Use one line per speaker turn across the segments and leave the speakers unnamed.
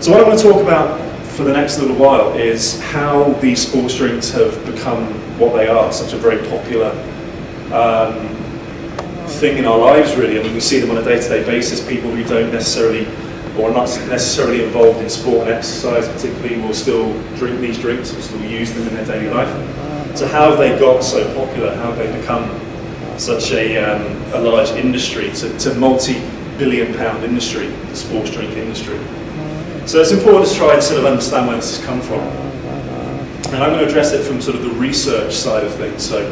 So what I want to talk about for the next little while is how these sports drinks have become what they are, such a very popular thing in our lives, really. I mean, we see them on a day-to-day basis. People who don't necessarily, or are not necessarily involved in sport and exercise particularly, will still drink these drinks, will still use them in their daily life. So how have they got so popular? How have they become such a large industry, to multi-billion-pound industry, the sports drink industry? So it's important to try and sort of understand where this has come from. And I'm going to address it from sort of the research side of things. So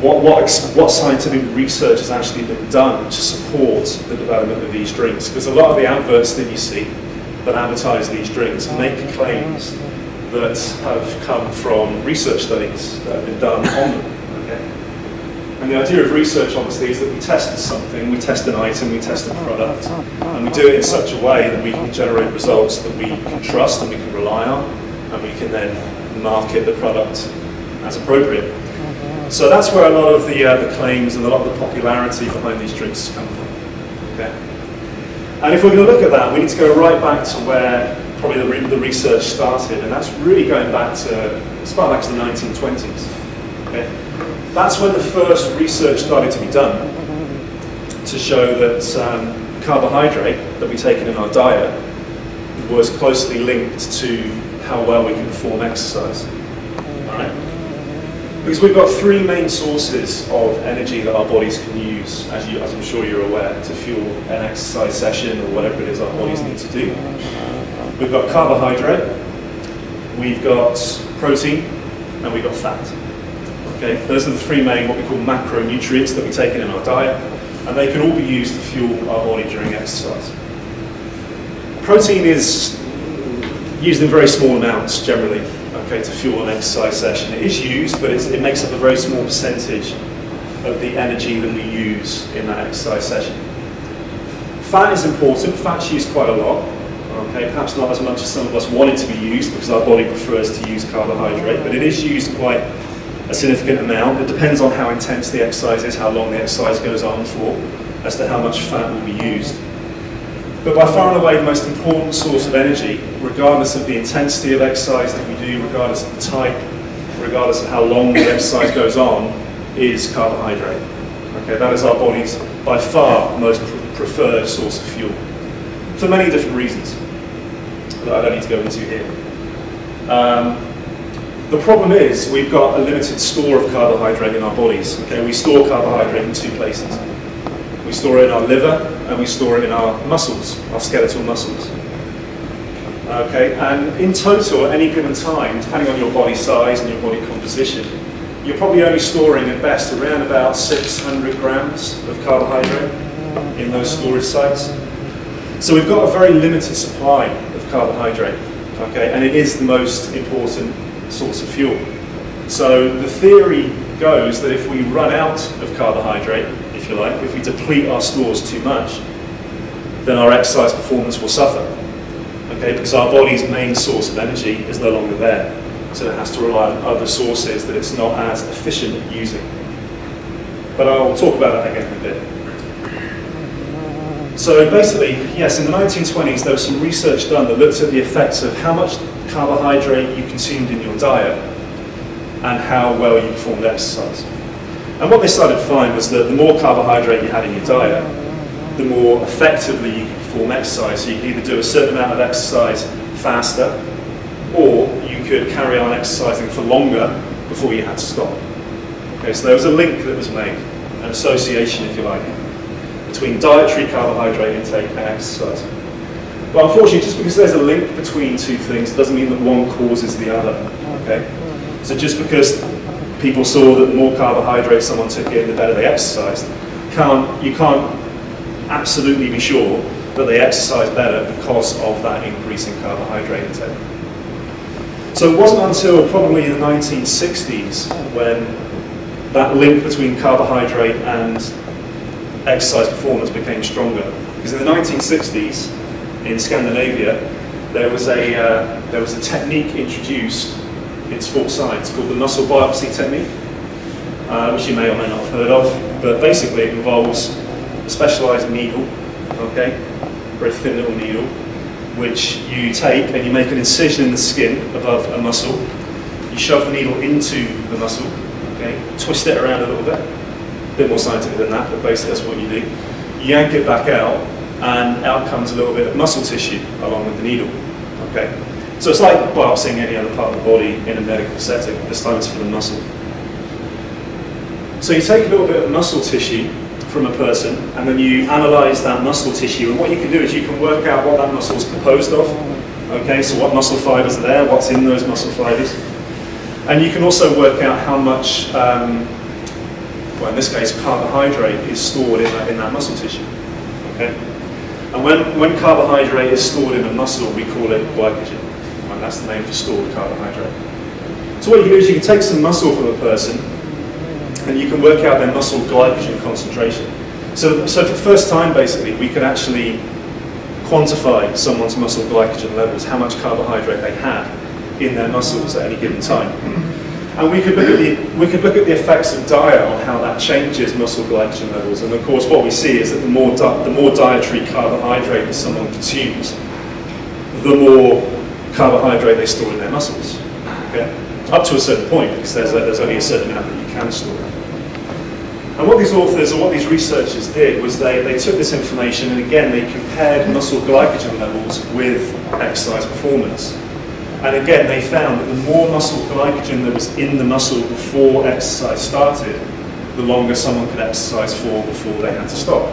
what scientific research has actually been done to support the development of these drinks? Because a lot of the adverts that you see that advertise these drinks make claims that have come from research studies that have been done on them. Okay? And the idea of research, obviously, is that we test something, we test an item, we test a product, and we do it in such a way that we can generate results that we can trust and we can rely on, and we can then market the product as appropriate. So that's where a lot of the claims and a lot of the popularity behind these drinks has come from. Okay? And if we're going to look at that, we need to go right back to where probably the research started, and that's really going back to as far back as the 1920s. Okay? That's when the first research started to be done to show that carbohydrate that we take in our diet was closely linked to how well we can perform exercise. All right? Because we've got three main sources of energy that our bodies can use, as I'm sure you're aware, to fuel an exercise session or whatever it is our bodies need to do. We've got carbohydrate, we've got protein, and we've got fat. Okay? Those are the three main, what we call macronutrients that we take in our diet, and they can all be used to fuel our body during exercise. Protein is used in very small amounts generally, okay, to fuel an exercise session. It is used, but it makes up a very small percentage of the energy that we use in that exercise session. Fat is important. Fat's used quite a lot. Okay, perhaps not as much as some of us want it to be used because our body prefers to use carbohydrate, but it is used quite a significant amount. It depends on how intense the exercise is, how long the exercise goes on for, as to how much fat will be used. But by far and away the most important source of energy, regardless of the intensity of exercise that we do, regardless of the type, regardless of how long the exercise goes on, is carbohydrate. Okay, that is our body's by far most preferred source of fuel, for many different reasons that I don't need to go into here. The problem is we've got a limited store of carbohydrate in our bodies. Okay, we store carbohydrate in two places. We store it in our liver and we store it in our muscles, our skeletal muscles. Okay, and in total at any given time, depending on your body size and your body composition, you're probably only storing at best around about 600 grams of carbohydrate in those storage sites. So we've got a very limited supply of carbohydrate, okay, and it is the most important source of fuel. So the theory goes that if we run out of carbohydrate, if you like, if we deplete our stores too much, then our exercise performance will suffer, okay, because our body's main source of energy is no longer there. So it has to rely on other sources that it's not as efficient at using. But I'll talk about that again in a bit. So basically, yes, in the 1920s there was some research done that looked at the effects of how much carbohydrate you consumed in your diet and how well you performed exercise. And what they started to find was that the more carbohydrate you had in your diet, the more effectively you could perform exercise. So you could either do a certain amount of exercise faster, or you could carry on exercising for longer before you had to stop. Okay, so there was a link that was made, an association, if you like, between dietary carbohydrate intake and exercise. But unfortunately, just because there's a link between two things, it doesn't mean that one causes the other. Okay? So just because people saw that the more carbohydrate someone took in, the better they exercised, you can't absolutely be sure that they exercise better because of that increase in carbohydrate intake. So it wasn't until probably the 1960s when that link between carbohydrate and exercise performance became stronger. Because in the 1960s, in Scandinavia, there was a technique introduced in sports science called the muscle biopsy technique, which you may or may not have heard of, but basically it involves a specialized needle, okay, very thin little needle, which you take and you make an incision in the skin above a muscle. You shove the needle into the muscle, okay? Twist it around a little bit. A bit more scientific than that, but basically that's what you do. You yank it back out, and out comes a little bit of muscle tissue along with the needle, okay? So it's like biopsying any other part of the body in a medical setting. This time it's for the muscle. So you take a little bit of muscle tissue from a person, and then you analyze that muscle tissue, and what you can do is you can work out what that muscle is composed of, okay? So what muscle fibers are there, what's in those muscle fibers. And you can also work out how much, well in this case, carbohydrate is stored in that muscle tissue. Okay? And when carbohydrate is stored in a muscle, we call it glycogen. And that's the name for stored carbohydrate. So what you do is you can take some muscle from a person, and you can work out their muscle glycogen concentration. So for the first time, basically, we could actually quantify someone's muscle glycogen levels, how much carbohydrate they had in their muscles at any given time. And we could look at the effects of diet on how that changes muscle glycogen levels. And of course, what we see is that the more dietary carbohydrate that someone consumes, the more carbohydrate they store in their muscles. Okay? Up to a certain point, because there's only a certain amount that you can store. And what these authors, or what these researchers did, was they took this information and again they compared muscle glycogen levels with exercise performance. And again, they found that the more muscle glycogen that was in the muscle before exercise started, the longer someone could exercise for before they had to stop.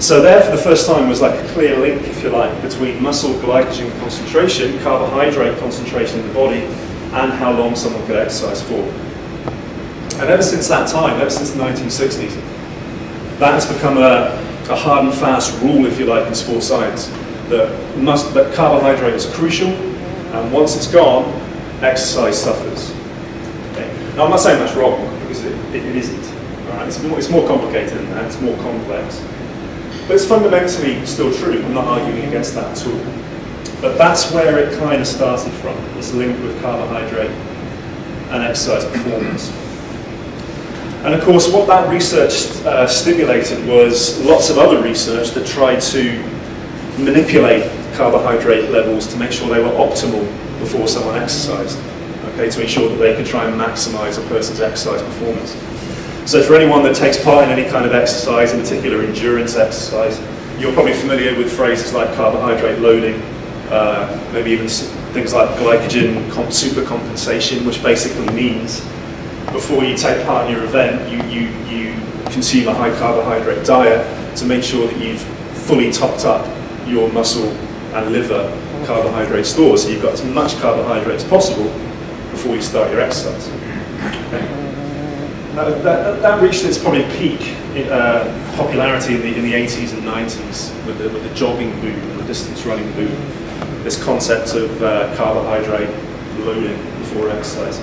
So there, for the first time, was like a clear link, if you like, between muscle glycogen concentration, carbohydrate concentration in the body, and how long someone could exercise for. And ever since that time, ever since the 1960s, that has become a hard and fast rule, if you like, in sports science, that carbohydrate is crucial. And once it's gone, exercise suffers. Okay. Now I'm not saying that's wrong, because it isn't. All right? It's more complicated than that, it's more complex. But it's fundamentally still true, I'm not arguing against that at all. But that's where it kind of started from, this link with carbohydrate and exercise performance. And of course, what that research stimulated was lots of other research that tried to manipulate carbohydrate levels to make sure they were optimal before someone exercised, okay, to ensure that they could try and maximize a person's exercise performance. So for anyone that takes part in any kind of exercise, in particular endurance exercise, you're probably familiar with phrases like carbohydrate loading, maybe even things like glycogen supercompensation, which basically means before you take part in your event, you consume a high carbohydrate diet to make sure that you've fully topped up your muscle and liver carbohydrate stores, so you've got as much carbohydrate as possible before you start your exercise. Okay. Now, that reached its probably peak popularity in the 80s and 90s with the jogging boom and the distance running boom. This concept of carbohydrate loading before exercise.